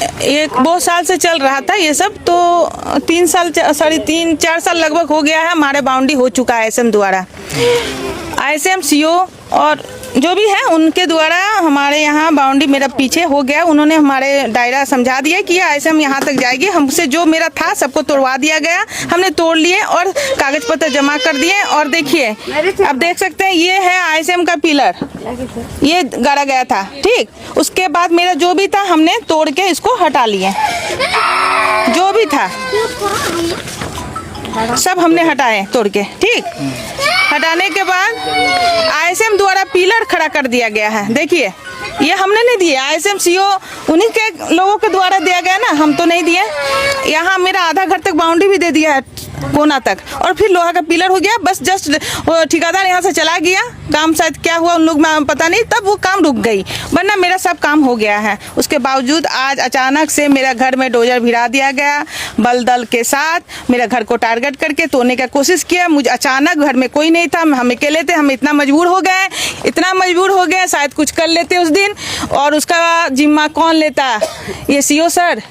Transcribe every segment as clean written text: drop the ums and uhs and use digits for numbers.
ये बहुत साल से चल रहा था ये सब, तो 3-4 साल लगभग हो गया है। हमारे बाउंड्री हो चुका है आईएसएम द्वारा, आईएसएम सीओ और जो भी है उनके द्वारा हमारे यहाँ बाउंड्री मेरा पीछे हो गया। उन्होंने हमारे दायरा समझा दिया कि आईएसएम यहाँ तक जाएगी। हमसे जो मेरा था सबको तोड़वा दिया गया, हमने तोड़ लिए और कागज पत्र जमा कर दिए। और देखिए अब देख सकते हैं ये है आईएसएम का पिलर, ये गाड़ा गया था। ठीक, उसके बाद मेरा जो भी था हमने तोड़ के इसको हटा लिए, जो भी था सब हमने हटाए तोड़ के। ठीक, हटाने के बाद आईएसएम द्वारा पिलर खड़ा कर दिया गया है। देखिए ये हमने नहीं दिए, आईएसएम सीओ उन्हीं के लोगों के द्वारा दिया गया ना, हम तो नहीं दिए। यहाँ मेरा आधा घर तक बाउंड्री भी दे दिया है, कोना तक, और फिर लोहा का पिलर हो गया। बस जस्ट ठेकेदार यहाँ से चला गया, काम शायद क्या हुआ उन लोग में पता नहीं, तब वो काम रुक गई, वरना मेरा सब काम हो गया है। उसके बावजूद आज अचानक से मेरा घर में डोजर भिड़ा दिया गया, बल दल के साथ मेरा घर को टारगेट करके तोड़ने का कोशिश किया। मुझे अचानक, घर में कोई नहीं था, हम अकेले थे, हम इतना मजबूर हो गए शायद कुछ कर लेते उस दिन। और उसका जिम्मा कौन लेता? ये सीओ सर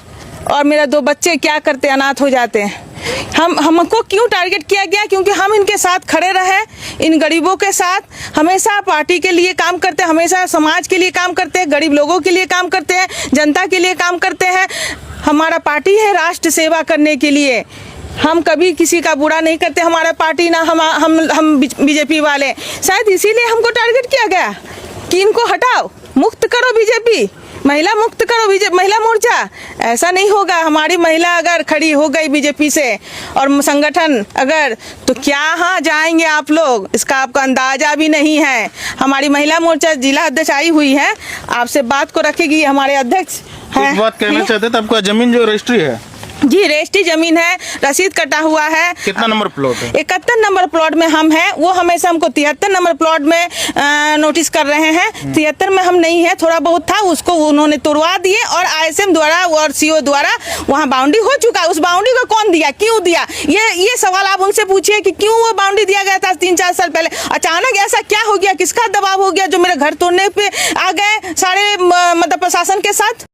और मेरा 2 बच्चे क्या करते, अनाथ हो जाते हैं। हमको क्यों टारगेट किया गया? क्योंकि हम इनके साथ खड़े रहे, इन गरीबों के साथ हमेशा पार्टी के लिए काम करते हैं, हमेशा समाज के लिए काम करते हैं, गरीब लोगों के लिए काम करते हैं, जनता के लिए काम करते हैं। हमारा पार्टी है राष्ट्र सेवा करने के लिए, हम कभी किसी का बुरा नहीं करते। हमारा पार्टी ना हम बीजेपी वाले, शायद इसीलिए हमको टारगेट किया गया कि इनको हटाओ, मुक्त करो बीजेपी, महिला मुक्त करो महिला मोर्चा। ऐसा नहीं होगा। हमारी महिला अगर खड़ी हो गई बीजेपी से और संगठन अगर, तो क्या जाएंगे आप लोग, इसका आपका अंदाजा भी नहीं है। हमारी महिला मोर्चा जिला अध्यक्ष आई हुई है, आपसे बात को रखेगी, हमारे अध्यक्ष है। एक बात कहना चाहते थे, आपका जमीन जो रजिस्ट्री है? जी रजिस्ट्री जमीन है, रसीद कटा हुआ है। कितना नंबर प्लॉट है? 71 नंबर प्लॉट में हम हैं। वो हमेशा हमको 73 नंबर प्लॉट में नोटिस कर रहे हैं। 73 में हम नहीं है, थोड़ा बहुत था, उसको उन्होंने तोड़वा दिए। और आईएसएम द्वारा और सीओ द्वारा वहाँ बाउंड्री हो चुका है। उस बाउंड्री को कौन दिया, क्यों दिया, ये सवाल आप उनसे पूछिए कि क्यों वो बाउंड्री दिया गया था 3-4 साल पहले। अचानक ऐसा क्या हो गया, किसका दबाव हो गया जो मेरे घर तोड़ने पे आ गए सारे मतलब प्रशासन के साथ।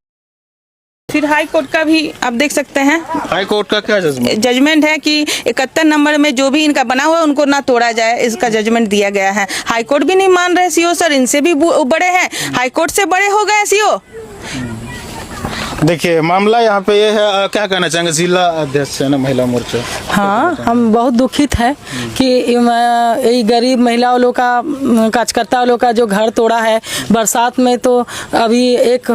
फिर हाई कोर्ट का भी आप देख सकते हैं। हाई कोर्ट का क्या जजमेंट है कि 71 नंबर में जो भी इनका बना हुआ है उनको ना तोड़ा जाए, इसका जजमेंट दिया गया है। हाई कोर्ट भी नहीं मान रहे सीओ सर, इनसे भी बड़े हैं, हाई कोर्ट से बड़े हो गए सीओ। देखिए मामला यहाँ पे ये है, क्या कहना चाहेंगे जिला अध्यक्ष है ना महिला मोर्चा? हाँ, हम बहुत दुखित है कि ये गरीब महिलाओं लोग का, कार्यकर्ता लोग का जो घर तोड़ा है बरसात में। तो अभी एक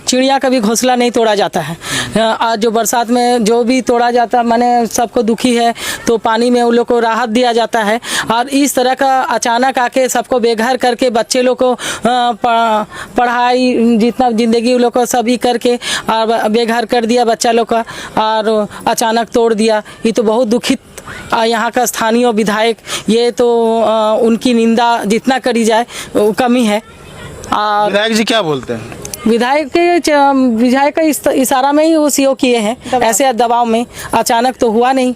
चिड़िया का भी घोंसला नहीं तोड़ा जाता है। आज जो बरसात में जो भी तोड़ा जाता माने सबको दुखी है, तो पानी में उन लोग को राहत दिया जाता है। और इस तरह का अचानक आके सबको बेघर करके बच्चे लोग को पढ़ाई जितना जिंदगी उन लोग को सभी करके और बेघर कर दिया बच्चा लोग का, और अचानक तोड़ दिया। ये तो बहुत दुखित यहाँ का स्थानीय विधायक, ये तो उनकी निंदा जितना करी जाए वो कमी है। और विधायक जी क्या बोलते हैं? विधायक का इशारा में ही वो सीओ किए हैं, ऐसे दबाव में। अचानक तो हुआ नहीं,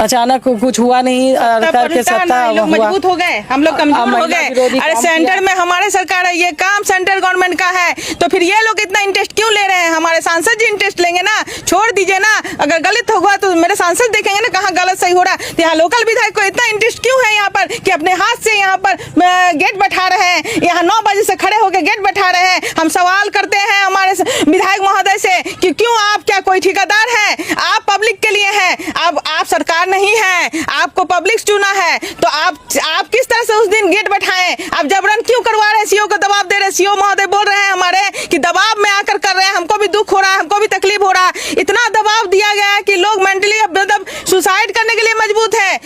अचानक कुछ हुआ नहीं करके सत्ता मजबूत हो गए, हम लोग कमजोर हो गए। अरे सेंटर में हमारे सरकार है, ये काम सेंट्रल गवर्नमेंट का है, तो फिर ये लोग इतना इंटरेस्ट क्यों ले रहे हैं? हमारे सांसद जी इंटरेस्ट लेंगे ना, छोड़ दीजिए ना। अगर गलत हुआ तो मेरे सांसद देखेंगे ना कहाँ गलत सही हो रहा है। यहाँ लोकल विधायक को इतना इंटरेस्ट क्यों है यहाँ पर कि अपने हाथ से यहाँ पर गेट बैठा रहे हैं, यहाँ 9 बजे से खड़े होकर गेट बैठा रहे हैं। हम सवाल करते हैं हमारे विधायक महोदय से कि क्यों, आप क्या कोई ठेकेदार है? आप पब्लिक के लिए हैं, आप सरकार नहीं है, आपको पब्लिक चुना है, तो आप किस तरह से उस दिन गेट बैठाएं? आप जबरन क्यों करवा रहे हैं? सीओ को दबाव दे रहे हैं। सीओ महोदय बोल रहे हैं हमारे कि दबाव में आकर कर रहे हैं, हमको भी दुख हो रहा है, हमको भी तकलीफ हो रहा है। इतना दबाव दिया गया है कि लोग मेंटली मतलब सुसाइड करने के लिए मजबूत है।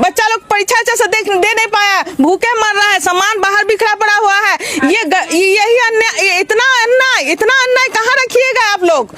बच्चा लोग परीक्षा अच्छा से दे नहीं पाया, भूखे मर रहा है, सामान बाहर बिखरा पड़ा हुआ है। यही अन्याय, इतना अन्याय कहाँ रखिएगा आप लोग?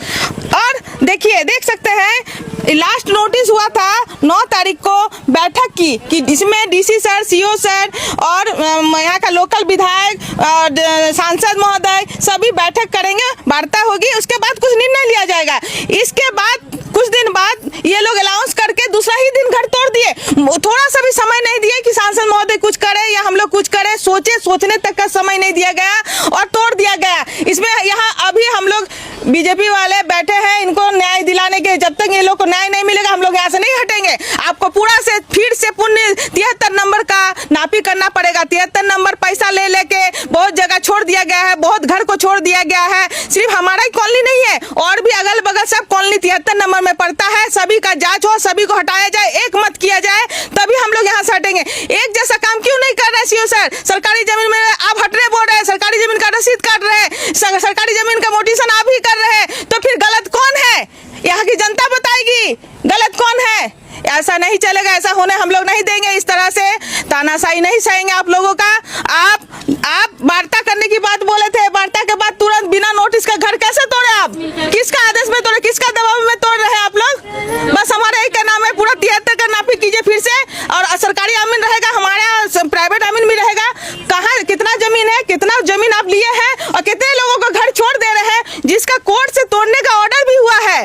और देखिए, देख सकते हैं लास्ट नोटिस हुआ था 9 तारीख को बैठक की कि जिसमें डीसी सर, सीओ सर और यहाँ का लोकल विधायक और सांसद महोदय सभी बैठक करेंगे, वार्ता होगी, उसके बाद कुछ निर्णय लिया जाएगा। इसके बाद कुछ दिन बाद ये लोग अलाउंस करके दूसरा ही दिन घर तोड़ दिए। थोड़ा सा भी समय नहीं दिया कि सांसद महोदय कुछ करे या हम लोग कुछ करें, सोचने तक का समय नहीं दिया गया और तोड़ दिया गया। इसमें यहाँ अभी हम लोग बीजेपी वाले बैठे हैं इनको न्याय दिलाने के। जब तक ये लोग को न्याय नहीं मिलेगा हम लोग यहाँ से नहीं हटेंगे। आपको पूरा से फिर से पुण्य 73 नंबर का नापी करना पड़ेगा। 73 नंबर पैसा ले लेके बहुत जगह छोड़ दिया गया है, बहुत घर को छोड़ दिया गया है। सिर्फ हमारा ही कॉलोनी नहीं है, और भी अगल बगल सब कॉलोनी 73 नंबर में पड़ता है। सभी का जांच हो, सभी को हटाया जाए, एक मत किया जाए, तभी हम लोग यहाँ से हटेंगे। एक जैसा काम क्यों नहीं कर रहे सीओ सर? सरकारी जमीन में आप हट रहे बोल रहे हैं, सरकारी जमीन का रसीद काट रहे हैं, सरकारी जमीन का मोटिशन आप ही कर रहे हैं, तो फिर गलत कौन है? यहाँ की जनता बताएगी गलत कौन है। ऐसा नहीं चलेगा, ऐसा होने हम लोग नहीं देंगे। इस तरह से तानाशाही नहीं सहेंगे आप लोगों का। आप वार्ता करने की बात बोले थे, वार्ता के बाद तुरंत बिना नोटिस का घर कैसे तोड़े आप? किसका आदेश में तोड़े, किसका दबाव में तोड़ रहे हैं आप लोग? बस हमारा एक नाम है, पूरा 73 का नापी कीजिए फिर से, और सरकारी अमीन रहेगा, हमारा प्राइवेट अमीन भी रहेगा। कहाँ कितना जमीन है, कितना जमीन आप लिए हैं, और कितने लोगों को घर छोड़ दे रहे हैं, जिसका कोर्ट से तोड़ने का ऑर्डर भी हुआ है,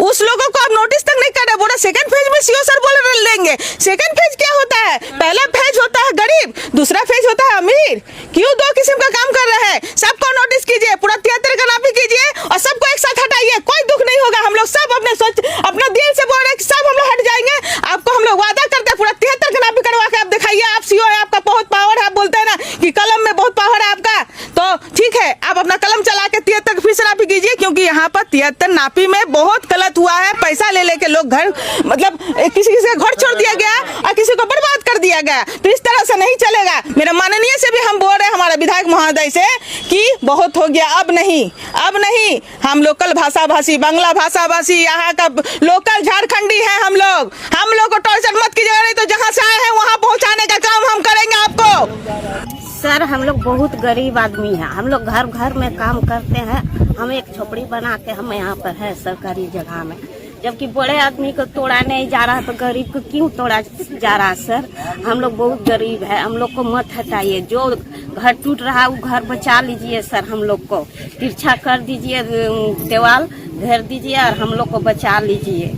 उस लोगों को आप नोटिस तक नहीं कर रहे। बोला सेकंड फेज में सीओ सर बोल लेंगे। सेकंड फेज क्या होता है? पहला फेज होता है गरीब, दूसरा फेज होता है अमीर। क्यों दो किस्म का काम कर रहे हैं? सबको नोटिस कीजिए, पूरा 73 का नापी कीजिए, और सबको एक साथ हटाइए। कोई दुख नहीं होगा। हम लोग सब अपना दिल से बोल रहे हैं कि सब हम लोग हट जाएंगे। आपको हम लोग वादा करते हैं, पूरा 73 का नापी करवा के आप दिखाइए। आप सीओ है, आपका बहुत पावर है। आप बोलते हैं ना कि कलम में बहुत पावर है आपका, तो ठीक है, आप अपना कलम चला के 73 फिर से नापी कीजिए, क्योंकि यहाँ पर 73 नापी में बहुत गलत हुआ है। पैसा ले लेके लोग घर, मतलब किसी का घर छोड़ दिया गया और किसी को बर्बाद कर दिया गया। तो इस तरह से नहीं चलेगा। मेरे माननीय से भी हम बोल रहे हैं, हमारे विधायक महोदय से, कि बहुत हो गया, अब नहीं। हम लोकल भाषा भाषी, बांग्ला भाषा भाषी, यहाँ का लोकल झारखंडी है हम लोग को टॉर्चर मत कीजिएगा, नहीं तो जहाँ से आए हैं वहाँ पहुँचाने का काम हम करेंगे आपको। सर हम लोग बहुत गरीब आदमी हैं, हम लोग घर घर में काम करते हैं। हम एक झोपड़ी बना के हम यहाँ पर है सरकारी जगह में, जबकि बड़े आदमी को तोड़ा नहीं जा रहा, तो गरीब को क्यों तोड़ा जा रहा? सर हम लोग बहुत गरीब है, हम लोग को मत हटाइए। जो घर टूट रहा है वो घर बचा लीजिए सर, हम लोग को तिरछा कर दीजिए, दीवार घेर दीजिए, और हम लोग को बचा लीजिए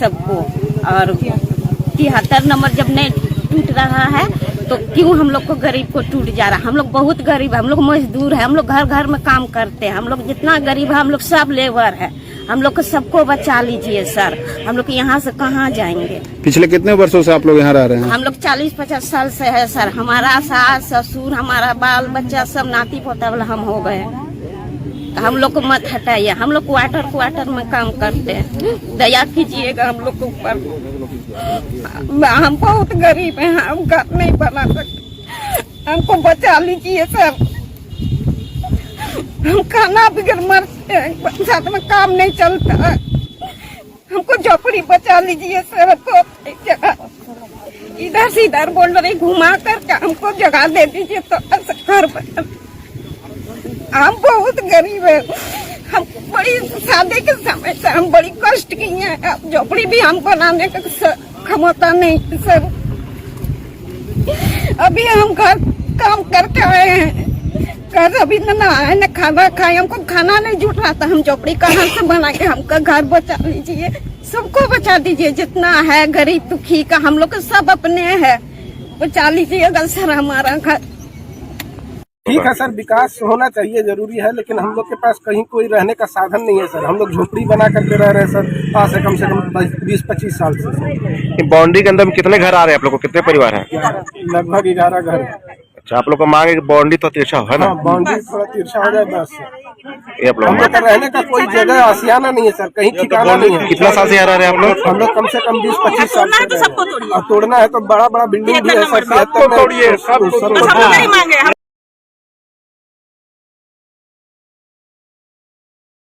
सबको। और 73 नंबर जब नहीं टूट रहा है तो क्यों हम लोग को गरीब को टूट जा रहा? हम लोग बहुत गरीब है, हम लोग मजदूर है, हम लोग घर घर में काम करते हैं। हम लोग जितना गरीब है, हम लोग सब लेबर है। हम लोग को सबको बचा लीजिए सर, हम लोग यहाँ से कहाँ जाएंगे? पिछले कितने वर्षों से आप लोग यहाँ रह रहे हैं? हम लोग 40-50 साल से है सर। हमारा सास ससुर, हमारा बाल बच्चा सब नाती पोता वाला हम हो गए। हम लोग को मत हटाइए, हम लोग क्वार्टर में काम करते हैं, दया कीजिएगा हम लोग के ऊपर। हम बहुत गरीब हैं, हम घर नहीं बना सकते, हमको बचा लीजिए सर। हम खाना बगैर मरते हैं, साथ में काम नहीं चलता है, हमको झोपड़ी बचा लीजिए सर। हमको इधर से इधर बोल रही घुमा करके हमको जगह दे दीजिए, तो घर पर हम बहुत गरीब है। हम बड़ी शादी के समय से हम बड़ी कष्ट की हैं, अब झोपड़ी भी हमको बनाने का क्षमता नहीं सर। अभी हम घर काम करके आए हैं, घर अभी न आए न खाना खाए, हमको खाना नहीं जुट रहा था। हम झोपड़ी कहाँ से बनाए? हमका घर बचा लीजिए, सबको बचा दीजिए, जितना है गरीब दुखी का हम लोग सब अपने है, बचा लीजिएगा सर हमारा घर। ठीक है सर, विकास होना चाहिए, जरूरी है, लेकिन हम लोग के पास कहीं कोई रहने का साधन नहीं है सर। हम लोग झोपड़ी बना करके रह रहे हैं सर, आज से कम 20-25 साल से। बाउंड्री के अंदर कितने घर आ रहे हैं आप लोग को? कितने परिवार हैं? लगभग 11 घर है। अच्छा, आप लोग को मांग है कि बाउंड्री तो तिरछा है ना? हाँ, बाउंड्री थोड़ा तिरछा हो जाए बस। ये आप लोग हम लोग का रहने का कोई जगह आसियाना नहीं है सर, कहीं ठिकाना नहीं है। कितना साल से यहाँ रह रहे हैं आप लोग? हम लोग कम से कम 20-25 साल से। और तोड़ना है तो बड़ा बड़ा बिल्डिंग भी है सर, 73 में।